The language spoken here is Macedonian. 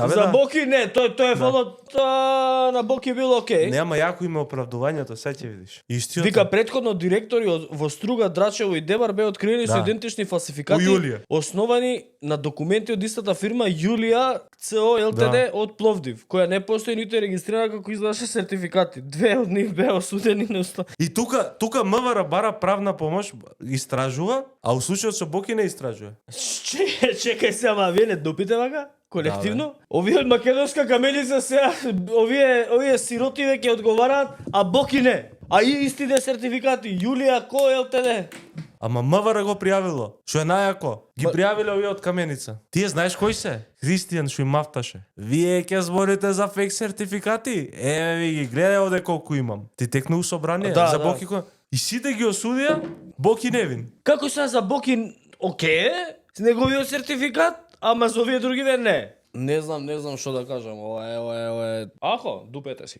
За Боки не, тој е фолот на Боки било окей. Нема јако име оправдувањето, сега ќе видиш. Истиот. Вика претходно директори во Струга, Драчево и Дебар беа откриени со идентични фалсификати основани на документи од истата фирма Јулија ЦО ЛТД од Пловдив, која не постои ниту е регистрирана како издаваше сертификати. Две од нив беа осудени на И тука МВР бара правна помош, истражува, а у случајот со Боки не истражува. Чекај се, ама вие не допите вака? Колективно? Овие од македонска каменица сега, овие сироти веќе одговараат, а Боки не. А и истите сертификати, Јулија ко ЛТД. Ама МВР го пријавило. Што е најако? Ги пријавиле овие од каменица. Тие знаеш кој се? Христијан што им мафташе. Вие ќе зборите за фейк сертификати? Ви ги гледај овде колку имам. Ти текнува собрание за Боки кој? И сите ги осудија, Боки невин. Како се за Боки окей, с неговиот сертификат, ама за овие другиве не. Не знам што да кажам. Ова е. Ахо, дупете си.